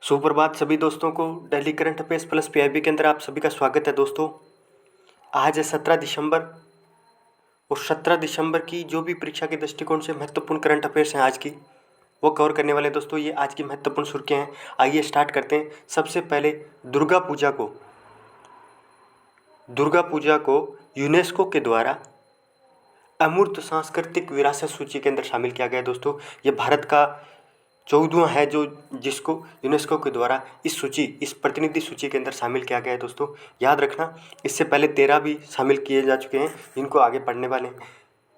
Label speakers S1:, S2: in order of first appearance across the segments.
S1: सुप्रभात सभी दोस्तों को। Daily current affairs plus PIB के अंदर आप सभी का स्वागत है दोस्तों। आज है 17 दिसंबर और 17 दिसंबर की जो भी परीक्षा के दृष्टिकोण से महत्वपूर्ण करंट अफेयर्स हैं आज की, वो कवर करने वाले दोस्तों। ये आज की महत्वपूर्ण सुर्खियां हैं। आइए स्टार्ट करते हैं। सबसे पहले दुर्गा पूजा को यूनेस्को के द्वारा अमूर्त सांस्कृतिक विरासत सूची के अंदर शामिल किया गया है दोस्तों। ये भारत का 14वां है जिसको यूनेस्को के द्वारा इस प्रतिनिधि सूची के अंदर शामिल किया गया है दोस्तों। याद रखना, इससे पहले 13 भी शामिल किए जा चुके हैं, जिनको आगे पढ़ने वाले हैं।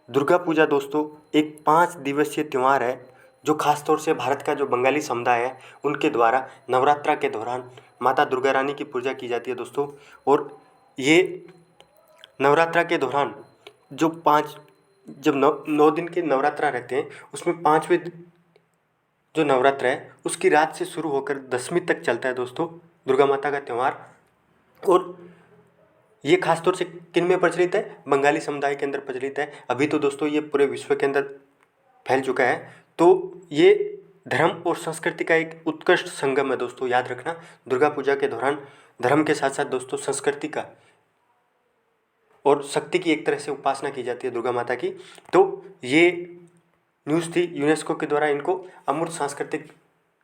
S1: दुर्गा पूजा दोस्तों एक 5 दिवसीय त्यौहार है, जो खासतौर से भारत का जो बंगाली समुदाय है उनके द्वारा नवरात्रा के दौरान माता दुर्गा रानी की पूजा की जाती है दोस्तों। और ये नवरात्रा के दौरान जब 9 दिन के नवरात्रा रहते हैं, उसमें 5वें जो नवरात्र है उसकी रात से शुरू होकर 10वीं तक चलता है दोस्तों, दुर्गा माता का त्यौहार। और ये खासतौर से किन में प्रचलित है? बंगाली समुदाय के अंदर प्रचलित है। अभी तो दोस्तों ये पूरे विश्व के अंदर फैल चुका है। तो ये धर्म और संस्कृति का एक उत्कृष्ट संगम है दोस्तों। याद रखना, दुर्गा पूजा के दौरान धर्म के साथ साथ दोस्तों संस्कृति का और शक्ति की एक तरह से उपासना की जाती है दुर्गा माता की। तो ये न्यूज़ थी, यूनेस्को के द्वारा इनको अमूर्त सांस्कृतिक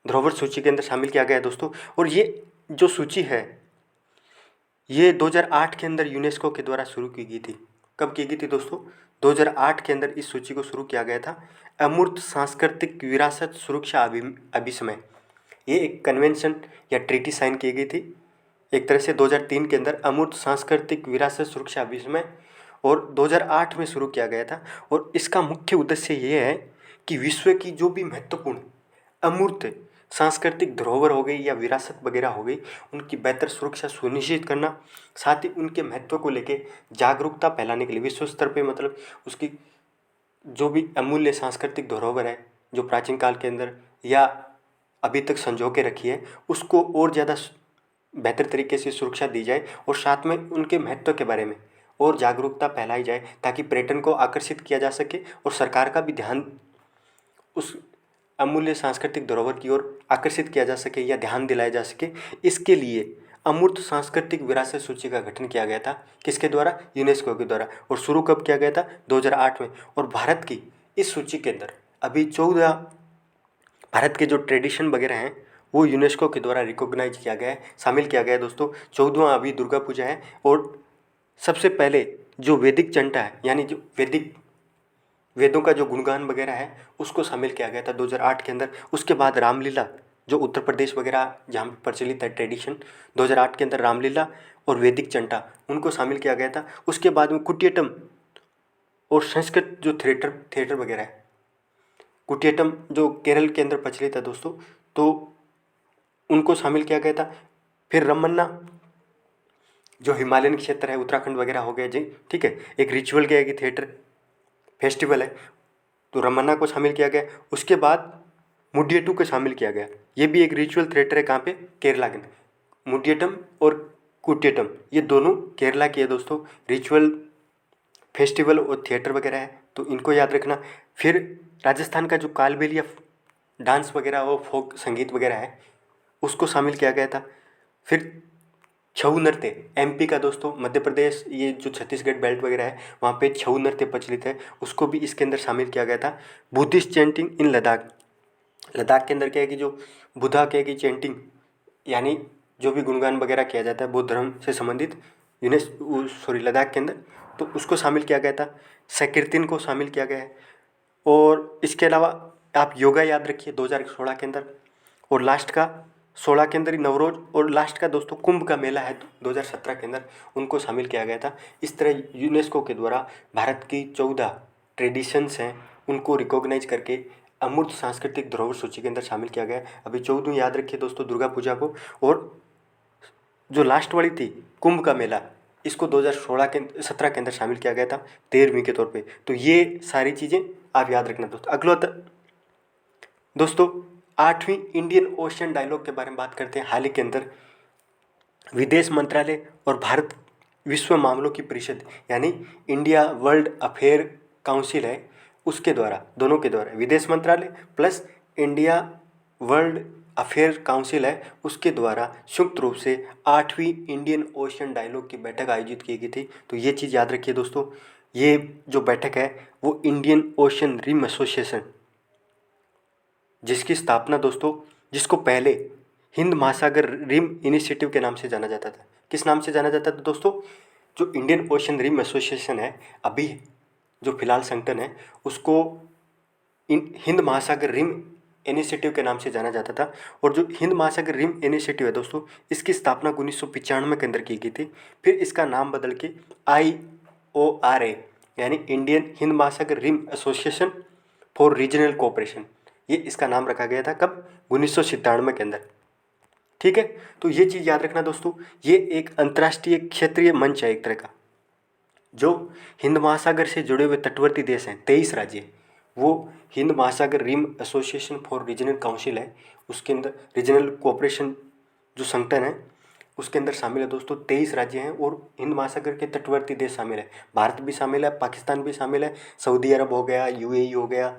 S1: धरोहर सूची के अंदर शामिल किया गया है दोस्तों। और ये जो सूची है ये 2008 के अंदर यूनेस्को के द्वारा शुरू की गई थी। कब की गई थी दोस्तों? 2008 के अंदर इस सूची को शुरू किया गया था। अमूर्त सांस्कृतिक विरासत सुरक्षा अभिसमय, ये एक कन्वेंशन या ट्रीटी साइन की गई थी एक तरह से 2003 के अंदर, अमूर्त सांस्कृतिक विरासत सुरक्षा अभिसमय, और 2008 में शुरू किया गया था। और इसका मुख्य उद्देश्य ये है कि विश्व की जो भी महत्वपूर्ण अमूर्त सांस्कृतिक धरोहर हो गई या विरासत वगैरह हो गई, उनकी बेहतर सुरक्षा सुनिश्चित करना, साथ ही उनके महत्व को लेके जागरूकता फैलाने के लिए विश्व स्तर पे, मतलब उसकी जो भी अमूल्य सांस्कृतिक धरोहर है जो प्राचीन काल के अंदर या अभी तक संजो के रखी है, उसको और ज़्यादा बेहतर तरीके से सुरक्षा दी जाए और साथ में उनके महत्व के बारे में और जागरूकता फैलाई जाए, ताकि पर्यटन को आकर्षित किया जा सके और सरकार का भी ध्यान उस अमूल्य सांस्कृतिक धरोहर की ओर आकर्षित किया जा सके या ध्यान दिलाया जा सके। इसके लिए अमूर्त सांस्कृतिक विरासत सूची का गठन किया गया था। किसके द्वारा? यूनेस्को के द्वारा। और शुरू कब किया गया था? 2008 में। और भारत की इस सूची के अंदर अभी 14 भारत के जो ट्रेडिशन वगैरह हैं वो यूनेस्को के द्वारा रिकॉग्नाइज किया गया है, शामिल किया गया है दोस्तों। 14वां अभी दुर्गा पूजा है। और सबसे पहले जो वैदिक चंटा है, यानी जो वेदों का जो गुणगान वगैरह है, उसको शामिल किया गया था 2008 के अंदर। उसके बाद रामलीला, जो उत्तर प्रदेश वगैरह जहाँ पर प्रचलित है ट्रेडिशन, 2008 के अंदर रामलीला और वैदिक चंटा, उनको शामिल किया गया था। उसके बाद में कुटियट्टम और संस्कृत जो थिएटर वगैरह है, कुटियट्टम जो केरल के अंदर प्रचलित है दोस्तों, तो उनको शामिल किया गया था। फिर रमन्ना जो हिमालयन क्षेत्र है, उत्तराखंड वगैरह हो गया जी, ठीक है, एक रिचुअल क्या है कि थिएटर फेस्टिवल है, तो रमन्ना को शामिल किया गया। उसके बाद मुडियट्टू को शामिल किया गया। ये भी एक रिचुअल थिएटर है। कहाँ पे? केरला के अंदर। मुडियट्टम और कुटियट्टम ये दोनों केरला की है दोस्तों। रिचुअल फेस्टिवल और थिएटर वगैरह है, तो इनको याद रखना। फिर राजस्थान का जो कालबेलिया डांस वगैरह और फोक संगीत वगैरह है, उसको शामिल किया गया था। फिर छऊ नृत्य एमपी का दोस्तों, मध्य प्रदेश, ये जो छत्तीसगढ़ बेल्ट वगैरह है वहाँ पे छऊ नृत्य प्रचलित है, उसको भी इसके अंदर शामिल किया गया था। बुद्धिस्ट चैंटिंग इन लद्दाख, लद्दाख के अंदर क्या है कि जो बुद्धा क्या है कि चैंटिंग, यानी जो भी गुणगान वगैरह किया जाता है बुद्ध धर्म से संबंधित लद्दाख के अंदर, तो उसको शामिल किया गया था। संकीर्तन को शामिल किया गया है। और इसके अलावा आप योगा याद रखिए 2016 के अंदर, और लास्ट का 16 के अंदर ही नवरोज, और लास्ट का दोस्तों कुंभ का मेला है 2017 के अंदर, उनको शामिल किया गया था। इस तरह यूनेस्को के द्वारा भारत की 14 ट्रेडिशंस हैं उनको रिकॉग्नाइज करके अमूर्त सांस्कृतिक धरोहर सूची के अंदर शामिल किया गया। अभी 14 याद रखिए दोस्तों दुर्गा पूजा को, और जो लास्ट वाली थी कुंभ का मेला, इसको 2017 के अंदर शामिल किया गया था 13वीं के तौर पे। तो ये सारी चीज़ें आप याद रखना दोस्तों। अगला दोस्तों 8वीं इंडियन ओशियन डायलॉग के बारे में बात करते हैं। हाल ही के अंदर विदेश मंत्रालय और भारत विश्व मामलों की परिषद, यानी इंडिया वर्ल्ड अफेयर काउंसिल है, उसके द्वारा, दोनों के द्वारा, विदेश मंत्रालय plus India world affair council है उसके द्वारा संयुक्त रूप से 8वीं इंडियन ओशन डायलॉग की बैठक आयोजित की गई थी। तो ये चीज़ याद रखिए दोस्तों, ये जो बैठक है वो इंडियन ओशन रिम एसोसिएशन, जिसकी स्थापना दोस्तों, जिसको पहले हिंद महासागर रिम इनिशिएटिव के नाम से जाना जाता था। किस नाम से जाना जाता था दोस्तों? जो इंडियन ओशन रिम एसोसिएशन है, अभी जो फिलहाल संगठन है, उसको हिंद महासागर रिम इनिशिएटिव के नाम से जाना जाता था। और जो हिंद महासागर रिम इनिशिएटिव है दोस्तों, इसकी स्थापना 1995 के अंदर की गई थी। फिर इसका नाम बदल के IORA यानी Indian Hind Mahasagar rim association for regional cooperation, ये इसका नाम रखा गया था। कब? 1997 के अंदर। ठीक है, तो ये चीज़ याद रखना दोस्तों, ये एक अंतर्राष्ट्रीय क्षेत्रीय मंच है एक तरह का, जो हिंद महासागर से जुड़े हुए तटवर्ती देश हैं, 23 राज्य, वो Hind Mahasagar rim association for regional council है, उसके अंदर रीजनल कोऑपरेशन जो संगठन है उसके अंदर शामिल है दोस्तों। 23 राज्य हैं और हिंद महासागर के तटवर्ती देश शामिल है। भारत भी शामिल है, पाकिस्तान भी शामिल है, सऊदी अरब हो गया, UAE हो गया,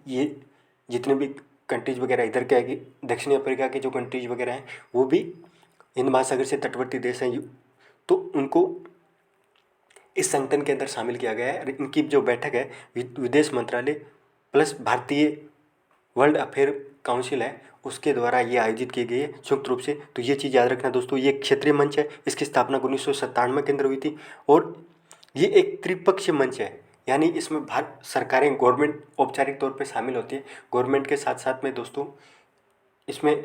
S1: ये जितने भी कंट्रीज वगैरह इधर के आएगी, दक्षिणी अफ्रीका के जो कंट्रीज वगैरह हैं वो भी हिंद महासागर से तटवर्ती देश हैं, तो उनको इस संगठन के अंदर शामिल किया गया है। इनकी जो बैठक है विदेश मंत्रालय प्लस भारतीय वर्ल्ड अफेयर काउंसिल है उसके द्वारा ये आयोजित की गई है संयुक्त रूप से। तो ये चीज़ याद रखना दोस्तों, ये क्षेत्रीय मंच है, इसकी स्थापना 1997 के अंदर हुई थी और ये एक त्रिपक्षीय मंच है, यानी इसमें भारत सरकारें, गवर्नमेंट औपचारिक तौर पे शामिल होती है। गवर्नमेंट के साथ साथ में दोस्तों इसमें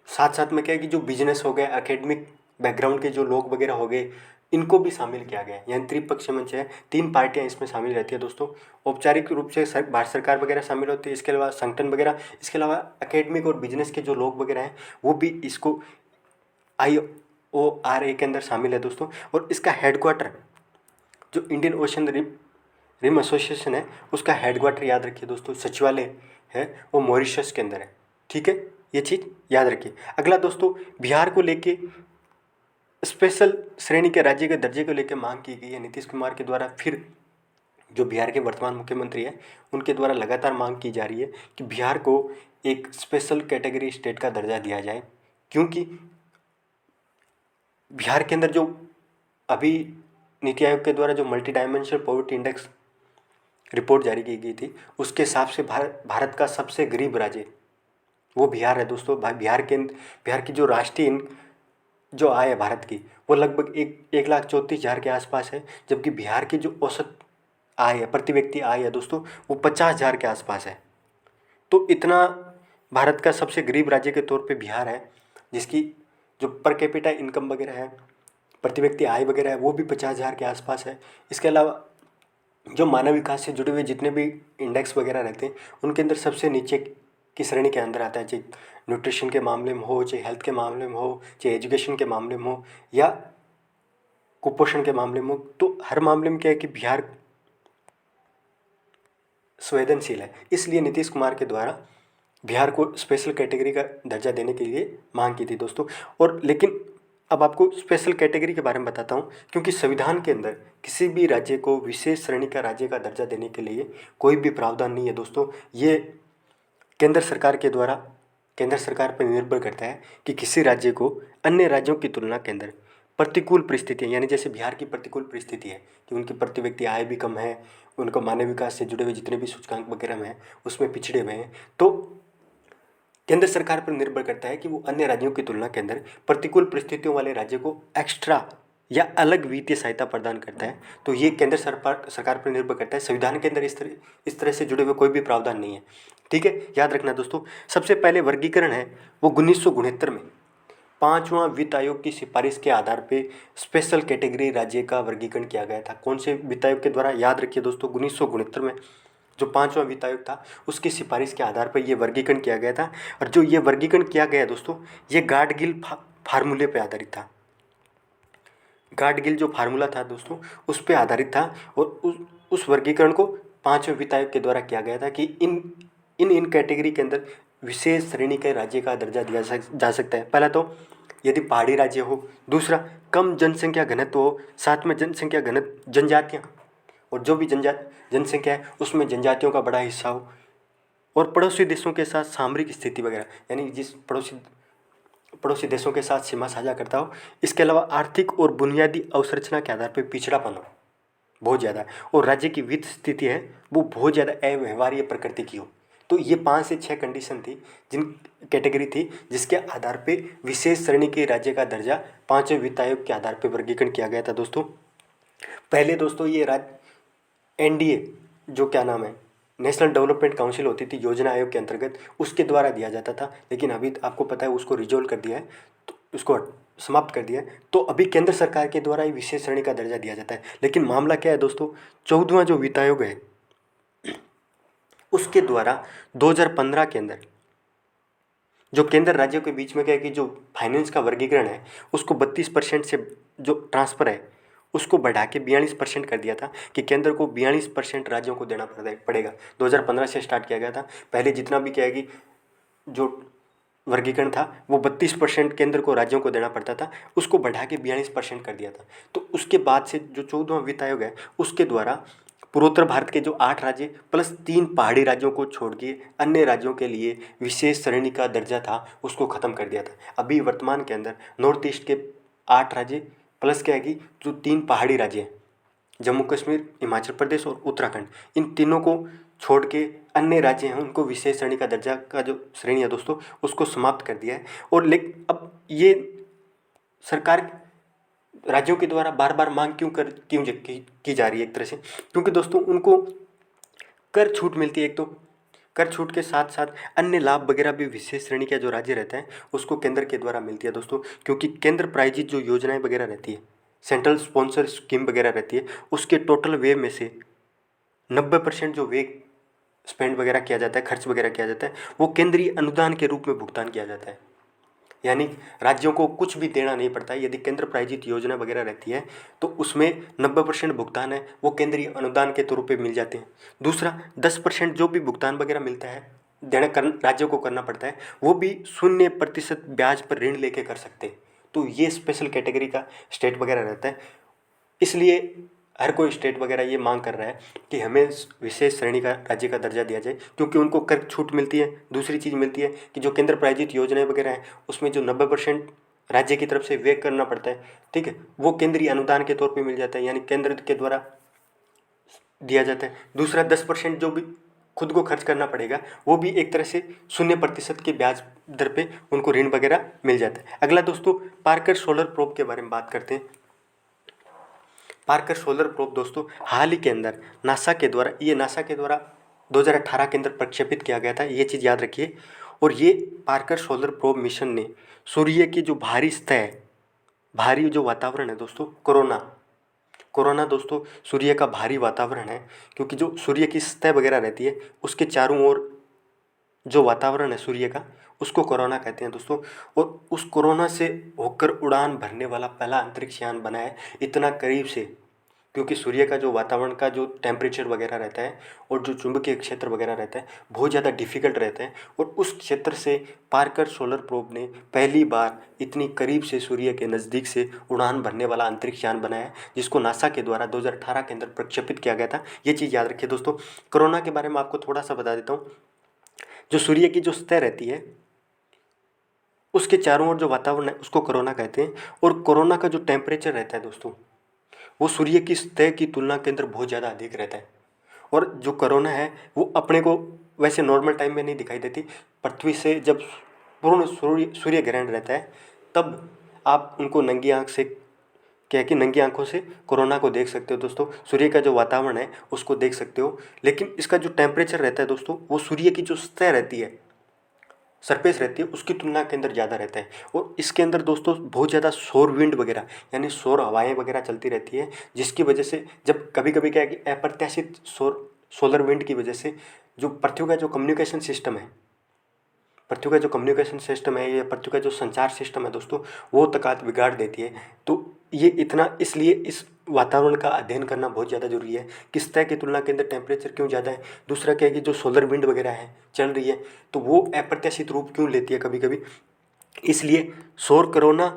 S1: साथ साथ में क्या है कि जो बिजनेस हो गया, एकेडमिक बैकग्राउंड के जो लोग वगैरह हो गए, इनको भी शामिल किया गया है। यानी त्रिपक्षीय मंच है, 3 पार्टियां इसमें शामिल रहती है दोस्तों। औपचारिक रूप से भारत सरकार वगैरह शामिल होती है, इसके अलावा संगठन वगैरह, इसके अलावा एकेडमिक और बिजनेस के जो लोग वगैरह हैं वो भी इसको IORA के अंदर शामिल है दोस्तों। और इसका हेडक्वार्टर जो इंडियन ओशन रिम एसोसिएशन है उसका हेडक्वार्टर याद रखिए दोस्तों, सचिवालय है वो मॉरिशस के अंदर है। ठीक है, ये चीज़ याद रखिए। अगला दोस्तों, बिहार को लेके स्पेशल श्रेणी के राज्य के दर्जे को लेकर मांग की गई है नीतीश कुमार के द्वारा। फिर जो बिहार के वर्तमान मुख्यमंत्री हैं उनके द्वारा लगातार मांग की जा रही है कि बिहार को एक स्पेशल कैटेगरी स्टेट का दर्जा दिया जाए, क्योंकि बिहार के अंदर जो अभी नीति आयोग के द्वारा जो multi dimensional poverty index report जारी की गई थी उसके हिसाब से भारत का सबसे गरीब राज्य वो बिहार है दोस्तों। बिहार की जो राष्ट्रीय जो आय है भारत की वो लगभग 1,34,000 के आसपास है, जबकि बिहार की जो औसत आय है, प्रति व्यक्ति आय है दोस्तों, वो 50,000 के आसपास है। तो इतना भारत का सबसे गरीब राज्य के तौर पे बिहार है, जिसकी जो पर कैपिटा इनकम वगैरह है, प्रति व्यक्ति आय वगैरह है, वो भी 50,000 के आसपास है। इसके अलावा जो मानव विकास से जुड़े हुए जितने भी इंडेक्स वगैरह रहते हैं उनके अंदर सबसे नीचे की श्रेणी के अंदर आता है, चाहे न्यूट्रिशन के मामले में हो, चाहे हेल्थ के मामले में हो, चाहे एजुकेशन के मामले में हो या कुपोषण के मामले में हो। तो हर मामले में क्या है कि बिहार संवेदनशील है, इसलिए नीतीश कुमार के द्वारा बिहार को स्पेशल कैटेगरी का दर्जा देने के लिए मांग की थी दोस्तों। और लेकिन अब आपको स्पेशल कैटेगरी के बारे में बताता हूँ, क्योंकि संविधान के अंदर किसी भी राज्य को विशेष श्रेणी का राज्य का दर्जा देने के लिए कोई भी प्रावधान नहीं है दोस्तों। ये केंद्र सरकार के द्वारा केंद्र सरकार पर निर्भर करता है कि किसी राज्य को अन्य राज्यों की तुलना के अंदर प्रतिकूल परिस्थितियाँ, यानी जैसे बिहार की प्रतिकूल परिस्थिति है कि उनकी प्रति व्यक्ति आय भी कम है, उनको मानव विकास से जुड़े हुए जितने भी सूचकांक वगैरह में हैं उसमें पिछड़े हुए हैं, तो केंद्र सरकार पर निर्भर करता है कि वो अन्य राज्यों की तुलना के अंदर प्रतिकूल परिस्थितियों वाले राज्य को एक्स्ट्रा या अलग वित्तीय सहायता प्रदान करता है। तो ये केंद्र सरकार पर निर्भर करता है। संविधान के अंदर इस तरह से जुड़े हुए कोई भी प्रावधान नहीं है। ठीक है, याद रखना दोस्तों। सबसे पहले वर्गीकरण है वो 1969 में 5वां वित्त आयोग की सिफारिश के आधार पे स्पेशल कैटेगरी राज्य का वर्गीकरण किया गया था। कौन से वित्त आयोग के द्वारा? याद रखिए दोस्तों, 1969 में जो 5वां वित्त आयोग था उसकी सिफारिश के आधार पर यह वर्गीकरण किया गया था। और जो ये वर्गीकरण किया गया दोस्तों, ये गाडगिल फार्मूले पर आधारित था। गाडगिल जो फार्मूला था दोस्तों उस पर आधारित था और उस वर्गीकरण को 5वें वित्त आयोग के द्वारा किया गया था कि इन कैटेगरी के अंदर विशेष श्रेणी के राज्य का दर्जा दिया जा सकता है। पहला तो यदि पहाड़ी राज्य हो, दूसरा कम जनसंख्या घनत्व हो, साथ में जनसंख्या घनत्व जनजातियाँ और जो भी जनसंख्या है उसमें जनजातियों का बड़ा हिस्सा हो, और पड़ोसी देशों के साथ सामरिक स्थिति वगैरह, यानी जिस पड़ोसी देशों के साथ सीमा साझा करता हो। इसके अलावा आर्थिक और बुनियादी अवसंरचना के आधार पर पिछड़ापन हो बहुत ज़्यादा, और राज्य की वित्त स्थिति है वो बहुत ज़्यादा अव्यवहार्य प्रकृति की हो। तो ये 5 से 6 कंडीशन थी, जिन कैटेगरी थी जिसके आधार पे विशेष श्रेणी के राज्य का दर्जा 5वें वित्त आयोग के आधार पर वर्गीकरण किया गया था दोस्तों। पहले दोस्तों ये राज्य एनडीए जो क्या नाम है नेशनल डेवलपमेंट काउंसिल होती थी योजना आयोग के अंतर्गत, उसके द्वारा दिया जाता था, लेकिन अभी आपको पता है उसको रिजोल्व कर दिया है, तो उसको समाप्त कर दिया है। तो अभी केंद्र सरकार के द्वारा ही विशेष श्रेणी का दर्जा दिया जाता है। लेकिन मामला क्या है दोस्तों, 14वां जो वित्त आयोग है उसके द्वारा 2015 के अंदर जो केंद्र राज्यों के बीच में क्या है कि जो फाइनेंस का वर्गीकरण है उसको 32% से जो ट्रांसफ़र है उसको बढ़ा के 42% कर दिया था, कि केंद्र को 42% राज्यों को देना पड़ेगा। 2015 से स्टार्ट किया गया था। पहले जितना भी क्या है कि जो वर्गीकरण था वो 32% केंद्र को राज्यों को देना पड़ता था, उसको बढ़ा के 42% कर दिया था। तो उसके बाद से जो 14वां वित्त आयोग है उसके द्वारा पूर्वोत्तर भारत के जो 8 राज्य प्लस 3 पहाड़ी राज्यों को छोड़ के अन्य राज्यों के लिए विशेष श्रेणी का दर्जा था उसको ख़त्म कर दिया था। अभी वर्तमान के अंदर नॉर्थ ईस्ट के 8 राज्य प्लस क्या है कि जो 3 पहाड़ी राज्य हैं जम्मू कश्मीर, हिमाचल प्रदेश और उत्तराखंड, इन तीनों को छोड़ के अन्य राज्य हैं उनको विशेष श्रेणी का दर्जा का जो श्रेणी है दोस्तों उसको समाप्त कर दिया है। और लेकिन अब ये सरकार राज्यों के द्वारा बार बार मांग क्यों की जा रही है एक तरह से, क्योंकि दोस्तों उनको कर छूट मिलती है। एक तो कर छूट के साथ साथ अन्य लाभ वगैरह भी विशेष श्रेणी का जो राज्य रहता है उसको केंद्र के द्वारा मिलती है दोस्तों, क्योंकि केंद्र प्रायोजित जो योजनाएं वगैरह रहती है, सेंट्रल स्पॉन्सर स्कीम वगैरह रहती है, उसके टोटल वे में से 90% जो वे स्पेंड वगैरह किया जाता है, खर्च वगैरह किया जाता है, वो केंद्रीय अनुदान के रूप में भुगतान किया जाता है। यानी राज्यों को कुछ भी देना नहीं पड़ता है। यदि केंद्र प्रायोजित योजना वगैरह रहती है तो उसमें 90% भुगतान है वो केंद्रीय अनुदान के तौर पे मिल जाते हैं। दूसरा 10% जो भी भुगतान वगैरह मिलता है राज्यों को करना पड़ता है, वो भी 0% ब्याज पर ऋण लेके कर सकते हैं। तो ये स्पेशल कैटेगरी का स्टेट वगैरह रहता है। इसलिए हर कोई स्टेट वगैरह ये मांग कर रहा है कि हमें विशेष श्रेणी का राज्य का दर्जा दिया जाए, क्योंकि उनको कर छूट मिलती है। दूसरी चीज़ मिलती है कि जो केंद्र प्रायोजित योजनाएं वगैरह हैं उसमें जो 90% राज्य की तरफ से व्यय करना पड़ता है, ठीक है, वो केंद्रीय अनुदान के तौर पे मिल जाता है, यानी केंद्र के द्वारा दिया जाता है। दूसरा 10% जो भी खुद को खर्च करना पड़ेगा वो भी एक तरह से 0% के ब्याज दर पे उनको ऋण वगैरह मिल जाता है। अगला दोस्तों पार्कर सोलर प्रोब के बारे में बात करते हैं। पार्कर सोलर प्रोब दोस्तों हाल ही के अंदर नासा के द्वारा 2018 के अंदर प्रक्षेपित किया गया था, ये चीज़ याद रखिए। और ये पार्कर सोलर प्रोब मिशन ने सूर्य की जो भारी सतह है, भारी जो वातावरण है दोस्तों, कोरोना दोस्तों सूर्य का भारी वातावरण है, क्योंकि जो सूर्य की सतह वगैरह रहती है उसके चारों ओर जो वातावरण है सूर्य का उसको कोरोना कहते हैं दोस्तों। और उस कोरोना से होकर उड़ान भरने वाला पहला अंतरिक्ष यान बना है इतना करीब से, क्योंकि सूर्य का जो वातावरण का जो टेम्परेचर वगैरह रहता है और जो चुंबकीय क्षेत्र वगैरह रहता है बहुत ज़्यादा डिफिकल्ट रहता है, और उस क्षेत्र से पार्कर सोलर प्रोब ने पहली बार इतनी करीब से सूर्य के नज़दीक से उड़ान भरने वाला अंतरिक्ष यान बनाया है, जिसको नासा के द्वारा 2018 के अंदर प्रक्षेपित किया गया था। ये चीज़ याद रखिए दोस्तों। कोरोना के बारे में आपको थोड़ा सा बता देता हूँ। जो सूर्य की जो सतह रहती है उसके चारों ओर जो वातावरण है उसको कोरोना कहते हैं। और कोरोना का जो टेम्परेचर रहता है दोस्तों वो सूर्य की सतह की तुलना के अंदर बहुत ज़्यादा अधिक रहता है। और जो कोरोना है वो अपने को वैसे नॉर्मल टाइम में नहीं दिखाई देती। पृथ्वी से जब पूर्ण सूर्य ग्रहण रहता है तब आप उनको नंगी आँख से क्या है कि नंगी आंखों से कोरोना को देख सकते हो दोस्तों। सूर्य का जो वातावरण है उसको देख सकते हो, लेकिन इसका जो टेम्परेचर रहता है दोस्तों वो सूर्य की जो सतह रहती है, सरफेस रहती है, उसकी तुलना के अंदर ज़्यादा रहता है। और इसके अंदर दोस्तों बहुत ज़्यादा सौर विंड वगैरह यानी सौर हवाएं वगैरह चलती रहती है, जिसकी वजह से जब कभी कभी क्या है कि अप्रत्याशित सोलर विंड की वजह से जो पृथ्वी का जो कम्युनिकेशन सिस्टम है, या पृथ्वी का जो संचार सिस्टम है दोस्तों वो तकात बिगाड़ देती है। तो ये इतना इसलिए इस वातावरण का अध्ययन करना बहुत ज़्यादा ज़रूरी है, किस तरह की तुलना के अंदर टेम्परेचर क्यों ज़्यादा है। दूसरा क्या है कि जो सोलर विंड वगैरह है चल रही है तो वो अप्रत्याशित रूप क्यों लेती है कभी कभी। इसलिए सौर कोरोना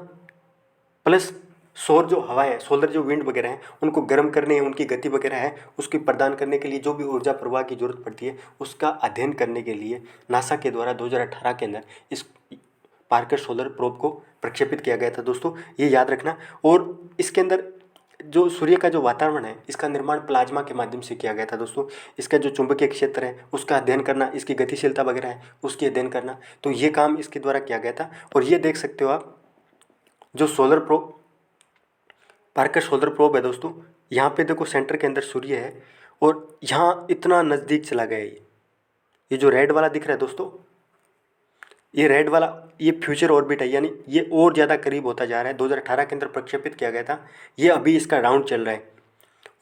S1: प्लस सौर जो हवाएं हैं, सोलर जो विंड वगैरह हैं, उनको गर्म करने, उनकी गति वगैरह है उसकी प्रदान करने के लिए जो भी ऊर्जा प्रवाह की ज़रूरत पड़ती है उसका अध्ययन करने के लिए नासा के द्वारा 2018 के अंदर इस पार्कर सोलर प्रोब को प्रक्षेपित किया गया था दोस्तों, ये याद रखना। और इसके अंदर जो सूर्य का जो वातावरण है इसका निर्माण प्लाज्मा के माध्यम से किया गया था दोस्तों। इसका जो चुंबकीय क्षेत्र है उसका अध्ययन करना, इसकी गतिशीलता वगैरह है उसकी अध्ययन करना, तो ये काम इसके द्वारा किया गया था। और ये देख सकते हो आप जो solar probe, Parker solar probe है दोस्तों, यहाँ पे देखो सेंटर के अंदर सूर्य है और यहाँ इतना नज़दीक चला गया ये जो रेड वाला दिख रहा है दोस्तों, ये रेड वाला ये फ्यूचर ऑर्बिट है, यानी ये और ज़्यादा करीब होता जा रहा है। 2018 के अंदर प्रक्षेपित किया गया था, ये अभी इसका राउंड चल रहा है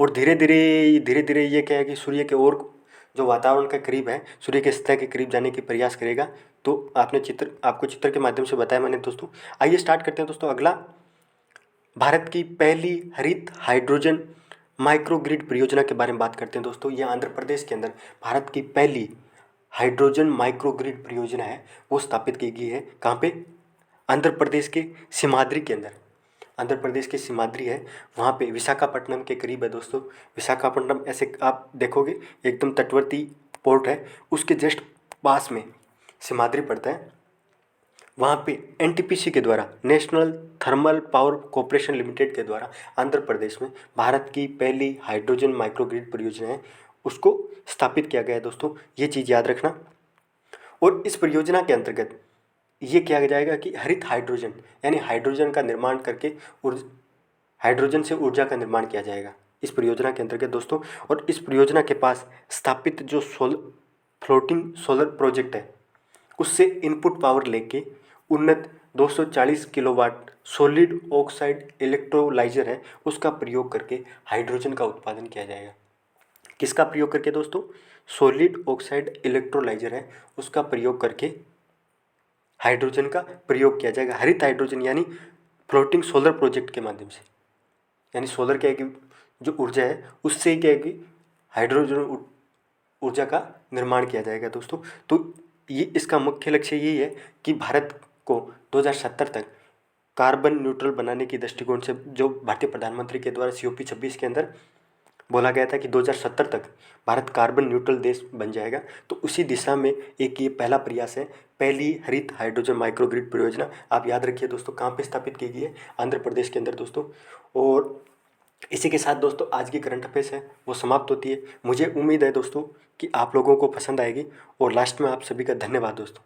S1: और धीरे धीरे ये क्या है कि सूर्य के और जो वातावरण के करीब है, सूर्य के सतह के करीब जाने की प्रयास करेगा। तो आपको चित्र के माध्यम से बताया मैंने दोस्तों। आइए स्टार्ट करते हैं दोस्तों। अगला, भारत की पहली हरित हाइड्रोजन माइक्रोग्रिड परियोजना के बारे में बात करते हैं दोस्तों। ये आंध्र प्रदेश के अंदर भारत की पहली हाइड्रोजन माइक्रोग्रिड परियोजना है, वो स्थापित की गई है। कहाँ पे? आंध्र प्रदेश के सिमाद्री के अंदर। आंध्र प्रदेश की सिमाद्री है, वहाँ पे विशाखापट्टनम के करीब है दोस्तों। विशाखापट्टनम ऐसे आप देखोगे एकदम तटवर्ती पोर्ट है, उसके जस्ट पास में सिमाद्री पड़ता है। वहाँ पे एनटीपीसी के द्वारा, national thermal power corporation limited के द्वारा आंध्र प्रदेश में भारत की पहली हाइड्रोजन माइक्रोग्रिड परियोजना है, उसको स्थापित किया गया है दोस्तों, ये चीज़ याद रखना। और इस परियोजना के अंतर्गत ये किया जाएगा कि हरित हाइड्रोजन यानी हाइड्रोजन का निर्माण करके हाइड्रोजन से ऊर्जा का निर्माण किया जाएगा इस परियोजना के अंतर्गत दोस्तों। और इस परियोजना के पास स्थापित जो फ्लोटिंग सोलर प्रोजेक्ट है उससे इनपुट पावर लेके उन्नत 240 किलोवाट सॉलिड ऑक्साइड इलेक्ट्रोलाइजर है उसका प्रयोग करके हाइड्रोजन का उत्पादन किया जाएगा। किसका प्रयोग करके दोस्तों? सॉलिड ऑक्साइड इलेक्ट्रोलाइजर है उसका प्रयोग करके हाइड्रोजन का प्रयोग किया जाएगा। हरित हाइड्रोजन यानी फ्लोटिंग सोलर प्रोजेक्ट के माध्यम से, यानी सोलर क्या है कि जो ऊर्जा है उससे क्या है कि हाइड्रोजन ऊर्जा का निर्माण किया जाएगा दोस्तों। तो ये इसका मुख्य लक्ष्य यही है कि भारत को 2070 तक कार्बन न्यूट्रल बनाने की दृष्टिकोण से, जो भारतीय प्रधानमंत्री के द्वारा COP 26 के अंदर बोला गया था कि 2070 तक भारत कार्बन न्यूट्रल देश बन जाएगा, तो उसी दिशा में एक ये पहला प्रयास है, पहली हरित हाइड्रोजन माइक्रोग्रिड परियोजना। आप याद रखिए दोस्तों, कहाँ पे स्थापित की गई है? आंध्र प्रदेश के अंदर दोस्तों। और इसी के साथ दोस्तों आज की करंट अफेयर्स है वो समाप्त होती है। मुझे उम्मीद है दोस्तों कि आप लोगों को पसंद आएगी। और लास्ट में आप सभी का धन्यवाद दोस्तों।